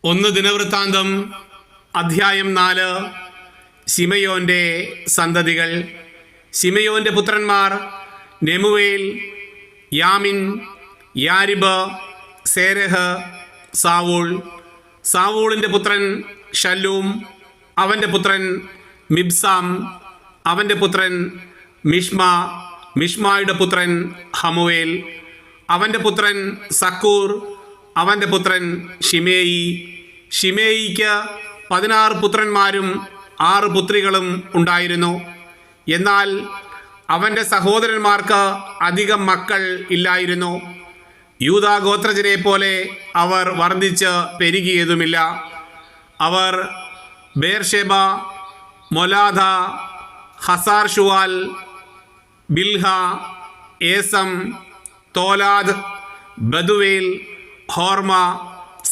1 ദിനവൃത്താന്തം അധ്യായം 4. ശിമയോന്റെ സന്തതികൾ. ശിമയോന്റെ പുത്രന്മാർ നെമുവേൽ, യാമിൻ, യാരിബ്, സേരഹ്, സാവൂൾ. സാവൂളിൻ്റെ പുത്രൻ ഷല്ലൂം, അവൻ്റെ പുത്രൻ മിബ്സാം, അവൻ്റെ പുത്രൻ മിഷ്മ, മിഷ്മായുടെ പുത്രൻ ഹമുവേൽ, അവൻ്റെ പുത്രൻ സക്കൂർ, അവൻ്റെ പുത്രൻ ഷിമേയി. ഷിമേയിക്ക് 16 പുത്രന്മാരും 6 പുത്രികളും ഉണ്ടായിരുന്നു. എന്നാൽ അവൻ്റെ സഹോദരന്മാർക്ക് അധികം മക്കൾ ഇല്ലായിരുന്നു. യൂദാ ഗോത്രജരെ പോലെ അവർ വർദ്ധിച്ച് പെരുകിയതുമില്ല. അവർ ബേർഷെബ, മൊലാദ, ഹസാർ ഷുവാൽ, ബിൽഹ, ഏസം, തോലാദ്, ബദുവേൽ, ഹോർമ,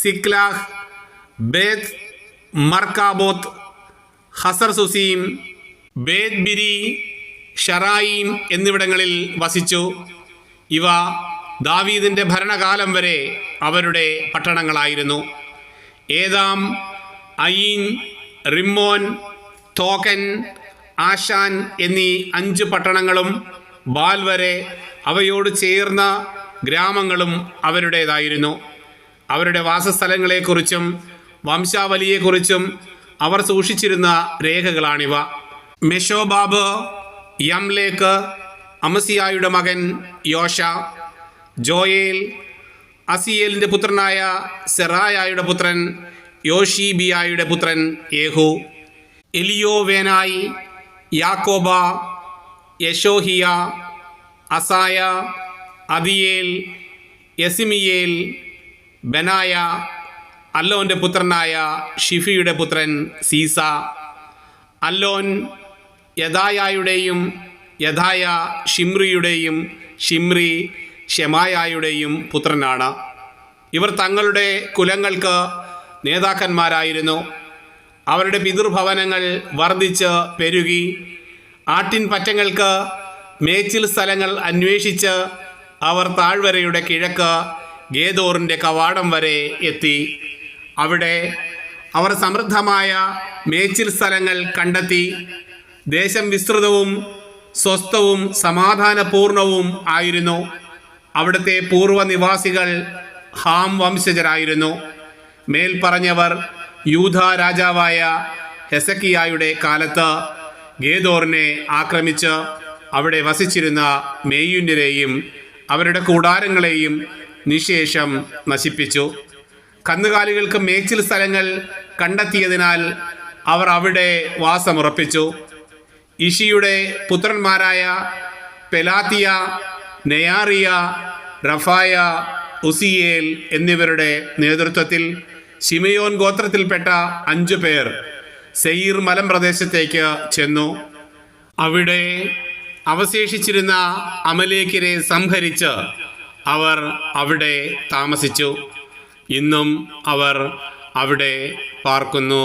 സിക്ലാഹ്, ബേത് മർക്കാബോത്ത്, ഹസർ സുസീം, ബേത് ബിരി, ഷറായിം എന്നിവിടങ്ങളിൽ വസിച്ചു. ഇവ ദാവീദിൻ്റെ ഭരണകാലം വരെ അവരുടെ പട്ടണങ്ങളായിരുന്നു. ഏതാം, അയീൻ, റിമ്മോൻ, തോക്കൻ, ആശാൻ എന്നീ 5 പട്ടണങ്ങളും ബാൽ വരെ അവയോട് ചേർന്ന ഗ്രാമങ്ങളും അവരുടേതായിരുന്നു. അവരുടെ വാസസ്ഥലങ്ങളെക്കുറിച്ചും വംശാവലിയെക്കുറിച്ചും അവർ സൂക്ഷിച്ചിരുന്ന രേഖകളാണിവ. മെഷോബാബ്, യംലേക്ക്, അമസിയായുടെ മകൻ യോശ, ജോയേൽ, അസിയേലിൻ്റെ പുത്രനായ സെറായായുടെ പുത്രൻ യോഷീബിയായുടെ പുത്രൻ യേഹു, എലിയോവേനായി, യാക്കോബ, യശോഹിയ, അസായ, അദിയേൽ, യസിമിയേൽ, ബനായ, അല്ലോൻ്റെ പുത്രനായ ഷിഫിയുടെ പുത്രൻ സീസ. അല്ലോൻ യദായയുടെയും യദായ ഷിമ്രിയുടെയും ഷിമ്രി ഷെമായായുടെയും പുത്രനാണ്. ഇവർ തങ്ങളുടെ കുലങ്ങൾക്ക് നേതാക്കന്മാരായിരുന്നു. അവരുടെ പിതൃഭവനങ്ങൾ വർദ്ധിച്ച് പെരുകി. ആട്ടിൻ പറ്റങ്ങൾക്ക് മേച്ചിൽ സ്ഥലങ്ങൾ അന്വേഷിച്ച് അവർ താഴ്വരയുടെ കിഴക്ക് ഗേദോറിൻ്റെ കവാടം വരെ എത്തി. അവിടെ അവർ സമൃദ്ധമായ മേച്ചിൽ സ്ഥലങ്ങൾ കണ്ടെത്തി. ദേശം വിസ്തൃതവും സ്വസ്ഥവും സമാധാനപൂർണവും ആയിരുന്നു. അവിടുത്തെ പൂർവ്വനിവാസികൾ ഹാം വംശജരായിരുന്നു. മേൽ പറഞ്ഞവർ യൂദാ രാജാവായ ഹെസക്കിയായുടെ കാലത്ത് ഗേദോറിനെ ആക്രമിച്ച് അവിടെ വസിച്ചിരുന്ന മേയുന്യരെയും അവരുടെ കൂടാരങ്ങളെയും നിശേഷം നശിപ്പിച്ചു. കന്നുകാലികൾക്ക് മേച്ചിൽ സ്ഥലങ്ങൾ കണ്ടെത്തിയതിനാൽ അവർ അവിടെ വാസമുറപ്പിച്ചു. ഇഷിയുടെ പുത്രന്മാരായ പെലാത്തിയ, നെയാറിയ, റഫായ, ഉസിയേൽ എന്നിവരുടെ നേതൃത്വത്തിൽ ശിമയോൻ ഗോത്രത്തിൽപ്പെട്ട 5 പേർ സെയീർ മലമ്പ്രദേശത്തേക്ക് ചെന്നു. അവിടെ അവശേഷിച്ചിരുന്ന അമലേക്കിനെ സംഹരിച്ച് അവർ അവിടെ താമസിച്ചു. ഇന്നും അവർ അവിടെ പാർക്കുന്നു.